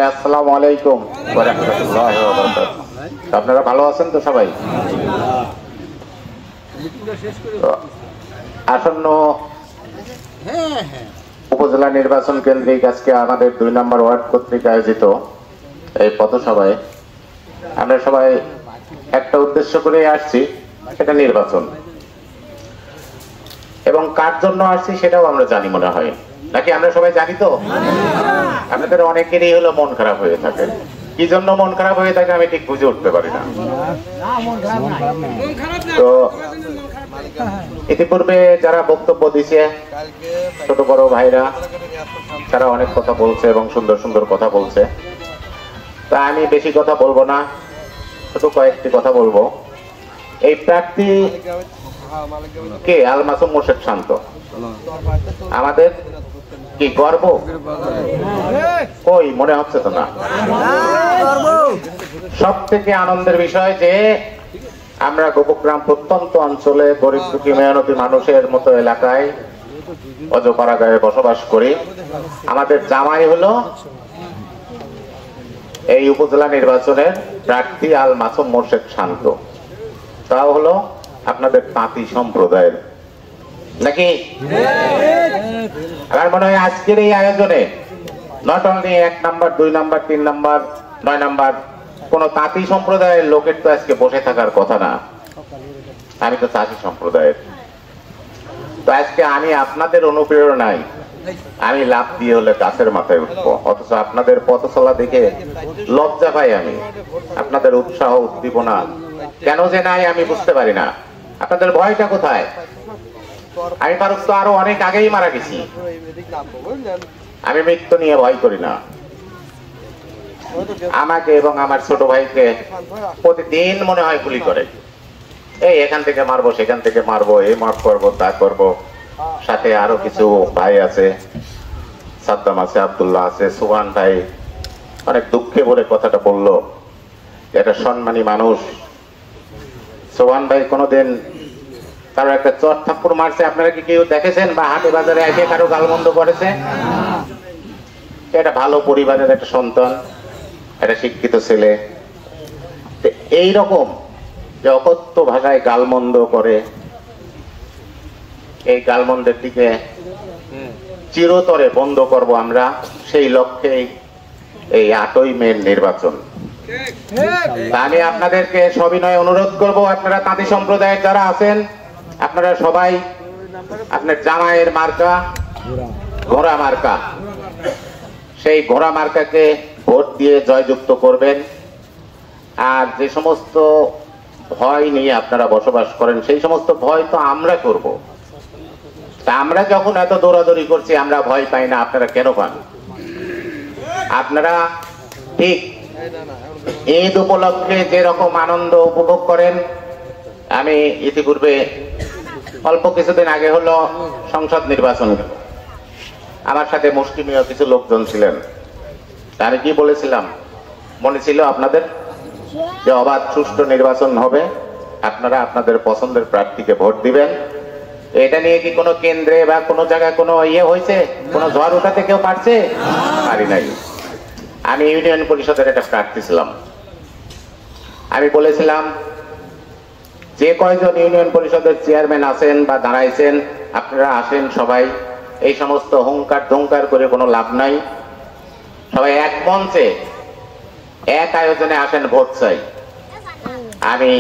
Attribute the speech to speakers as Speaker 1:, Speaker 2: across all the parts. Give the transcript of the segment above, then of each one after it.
Speaker 1: আসসালামু আলাইকুম ওয়া রাহমাতুল্লাহি ওয়া বারাকাতুহু। আপনারা ভালো আছেন তো সবাই? আসন্ন উপজেলা নির্বাচন কেন্দ্রিক আজকে আমাদের 2 নম্বর ওয়ার্ড কর্তৃক আয়োজিত এই পথসভায় আমরা সবাই একটা উদ্দেশ্য করে আসছি, সেটা নির্বাচন। এবং কার জন্য আসছি সেটাও আমরা জানি মনে হয়, নাকি আমরা সবাই জানি? তো আপনাদের অনেকেরই হলো মন খারাপ হয়ে থাকে। কি জন্য মন খারাপ হয়ে থাকে আমি ঠিক বুঝে উঠতে পারি না। তো ইতিপূর্বে যারা বক্তব্য দিছে, ছোট বড় ভাইরা, তারা অনেক কথা বলছে এবং সুন্দর সুন্দর কথা বলছে। তা আমি বেশি কথা বলবো না, শুধু কয়েকটি কথা বলবো। এই প্রার্থী কে? আল মাসুম মোর্শেদ শান্ত। আমাদের কি গর্ব? কই মনে হচ্ছে তো না। সব থেকে আনন্দের বিষয় যে আমরা গোপগ্রাম প্রত্যন্ত অঞ্চলে গরিব দুঃখী মেহনতি মানুষের মতো এলাকায় অজপাড়াগাঁয়ে বসবাস করি। আমাদের জামাই হলো এই উপজেলা নির্বাচনের প্রার্থী আল মাসুম মোর্শেদ শান্ত। তাও হলো আপনাদের তাঁতি সম্প্রদায়ের, নাকি? আমার মনে হয় আজকের এই আয়োজনে not only 1 number 2 number 3 number 9 number কোন তাঁতি সম্প্রদায়ের লোকের তো আজকে বসে থাকার কথা না। আমি তো তাঁতি সম্প্রদায়ের। তো আজকে আমি আপনাদের অনুপ্রেরণায় আমি লাভ দিয়ে হলে গাছের মাথায় উঠবো, অথচ আপনাদের পথ চলা দেখে লজ্জা পাই আমি। আপনাদের উৎসাহ উদ্দীপনা কেন যে নাই আমি বুঝতে পারি না। আপনাদের ভয়টা কোথায়? আমি ফারুক তো আরো অনেক আগেই মারা গেছি। আমি মৃত্যু নিয়ে ভয় করি না। আমাকে এবং আমার ছোট ভাইকে প্রতিদিন মনে হয় গুলি করে, এই এখান থেকে মারবো, সেখান থেকে মারবো, এই মাফ করবো, তা করবো। সাথে আরো কিছু ভাই আছে, সাদ্দাম আছে, আব্দুল্লাহ আছে, সুবহান ভাই অনেক দুঃখে ভরে কথাটা বললো। এটা সম্মানী মানুষ। সুবহান ভাই কোনোদিন কারো একটা চট থাপ্পড় মারছে আপনারা কি কেউ দেখেছেন? বা হাটে বাজারে এসে কারো গালমন্দ করেছে? এটা ভালো পরিবারের একটা সন্তান, একটা শিক্ষিত ছেলে। এই রকম যে অকথ্য ভাষায় গালমন্দ করে, এই গালমন্দের দিকে চিরতরে বন্ধ করব আমরা, সেই লক্ষ্যে এই 8ই মে নির্বাচন। আমি আপনাদেরকে সবিনয় অনুরোধ করব, আপনারা তাঁতি সম্প্রদায়ের যারা আছেন আপনারা সবাই আপনার জামাইয়ের মার্কা ঘোড়া মার্কা, সেই ঘোড়া মার্কাকে ভোট দিয়ে জয়যুক্ত করবেন। আর যে সমস্ত ভয় নিয়ে আপনারা বসবাস করেন সেই সমস্ত ভয় তো আমরা করব। তা আমরা যখন এত দৌড়াদৌড়ি করছি আমরা ভয় পাই না, আপনারা কেন পান? আপনারা ঠিক ঈদ উপলক্ষে যেরকম আনন্দ উপভোগ করেন, আমি ইতিপূর্বে অল্প কিছুদিন আগে হলো সংসদ নির্বাচন, আমার সাথে মুসলিমীয় কিছু লোকজন ছিলেন। আমি কি বলেছিলাম মনে ছিল আপনাদের? যে অবাধ সুষ্ঠু নির্বাচন হবে, আপনারা আপনাদের পছন্দের প্রার্থীকে ভোট দিবেন। এটা নিয়ে কি কোনো কেন্দ্রে বা কোনো জায়গায় কোনো ইয়ে হয়েছে? কোনো ঝড় উঠাতে কেউ পারছে? পারি নাই। আমি ইউনিয়ন পরিষদের একটা প্রার্থী ছিলাম। আমি বলেছিলাম যে কয়জন ইউনিয়ন পরিষদের চেয়ারম্যান আছেন বা দাঁড়াইছেন আপনারা আসেন সবাই, এই সমস্ত হুঙ্কার ধুঙ্কার করে কোনো লাভ নাই। সবাই এক মঞ্চে এক আয়োজনে আসেন, ভোট চাই। আমি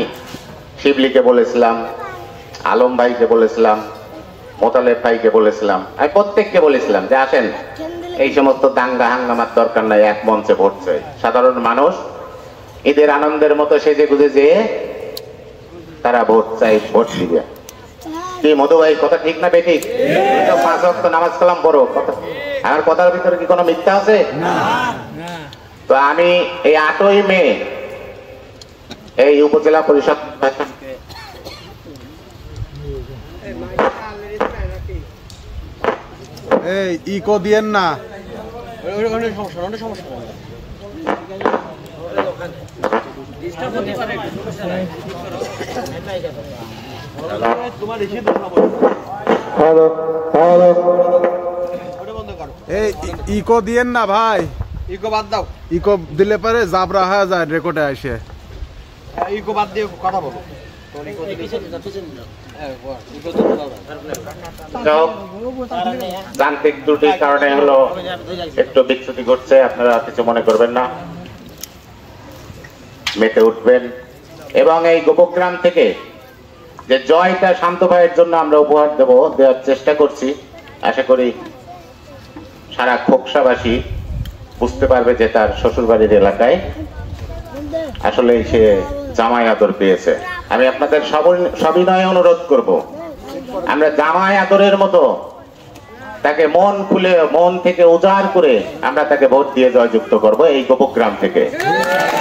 Speaker 1: শিবলিকে বলেছিলাম, আলম ভাইকে বলেছিলাম, মোতালেব ভাইকে বলেছিলাম, আমি প্রত্যেককে বলেছিলাম যে আসেন, এই সমস্ত দাঙ্গা হাঙ্গামার দরকার নাই, এক মঞ্চে ভোট চাই। সাধারণ মানুষ ঈদের আনন্দের মতো সেজে গুজে যেয়ে তারা ভোট চাই, ভোট দিবে। কি মধু ভাই কথা ঠিক না বেঠিক? 5 ওয়াক্ত নামাজ কালাম পড়ো, আমার কথার ভিতরে কি কোনো মিথ্যা আছে? তো আমি এই 8ই মে এই উপজেলা পরিষদ
Speaker 2: এই ইকো দিয়েন না। এই ইকো দিয়েন না ভাই,
Speaker 3: ইকো বাদ দাও।
Speaker 2: ইকো দিলে পরে জাবরা হয়ে যায় রেকর্ডে আসে।
Speaker 3: ইকো বাদ দিয়ে কথা বলো।
Speaker 1: যান্ত্রিক ত্রুটির কারণে হলো একটু বিচ্যুতি ঘটছে, আপনারা কিছু মনে করবেন না, মেতে উঠবেন। এবং এই গোপগ্রাম থেকে যে জয়টা শান্ত ভাইয়ের জন্য আমরা উপহার দেওয়ার চেষ্টা করছি, আশা করি সারা খোকসাবাসী বুঝতে পারবে যে তার শ্বশুরবাড়ির এলাকায় আসলে সে জামাই আদর পেয়েছে। আমি আপনাদের সবিনয়ে অনুরোধ করব, আমরা জামাই আদরের মতো তাকে মন খুলে, মন থেকে উজাড় করে আমরা তাকে ভোট দিয়ে জয়যুক্ত করব এই গোপগ্রাম থেকে।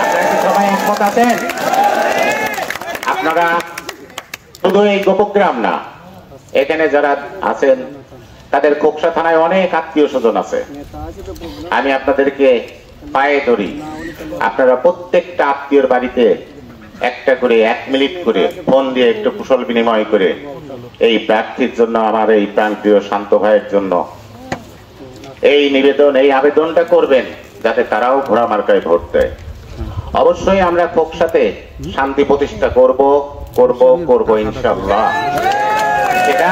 Speaker 1: আপনারা কি সবাই একমত আছেন? আপনারা শুধু এই গোপগ্রাম না, এখানে যারা আছেন তাদের খোকসা থানায় অনেক আত্মীয় স্বজন আছে। আমি আপনাদেরকে পায়ে ধরি, আপনারা প্রত্যেকটা আত্মীয়র বাড়িতে একটা করে 1 মিনিট করে ফোন দিয়ে একটু কুশল বিনিময় করে এই প্রার্থীর জন্য, আমার এই প্রাণপ্রিয় শান্ত ভাইয়ের জন্য এই নিবেদন, এই আবেদনটা করবেন যাতে তারাও ঘোড়া মার্কায় ভোট দেয়। অবশ্যই আমরা খোকসাতে শান্তি প্রতিষ্ঠা করব করব করব ইনশাআল্লাহ, এটা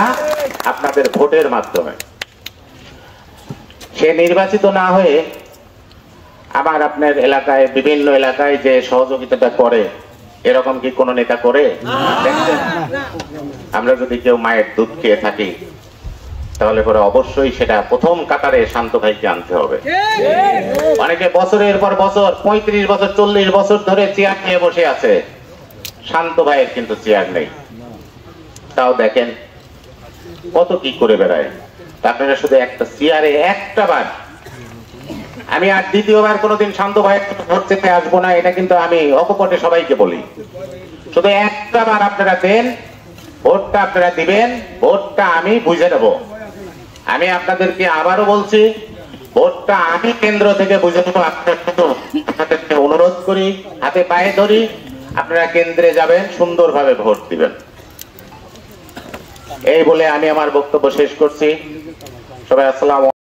Speaker 1: আপনাদের ভোটের মাধ্যমে। সে নির্বাচিত না হয়ে আবার আপনার এলাকায়, বিভিন্ন এলাকায় যে সহযোগিতাটা করে, এরকম কি কোনো নেতা করে? আমরা যদি কেউ মায়ের দুধ খেয়ে থাকি তাহলে পরে অবশ্যই সেটা প্রথম কাতারে শান্ত ভাইকে আনতে হবে। অনেকে বছরের পর বছর 35 বছর 40 বছর ধরে চেয়ার নিয়ে বসে আছে, শান্ত ভাইয়ের কিন্তু চেয়ার নেই। তাও দেখেন কত কি করে বেড়ায়। আপনারা শুধু একটা চেয়ারে একটা বার, আমি আর দ্বিতীয়বার কোনোদিন শান্ত ভাইয়ের ভোট চেতে আসবো না, এটা কিন্তু আমি অকপটে সবাইকে বলি। শুধু একটা বার আপনারা দেন, ভোটটা আপনারা দিবেন, ভোটটা আমি বুঝে নেব। আমি আপনাদেরকে আবারও বলছি, ভোটটা আমি কেন্দ্র থেকে বুঝে নেবো। আপনাদেরকে অনুরোধ করি, হাতে পায়ে ধরি, আপনারা কেন্দ্রে যাবেন, সুন্দরভাবে ভোট দিবেন। এই বলে আমি আমার বক্তব্য শেষ করছি। সবাই আসসালাম।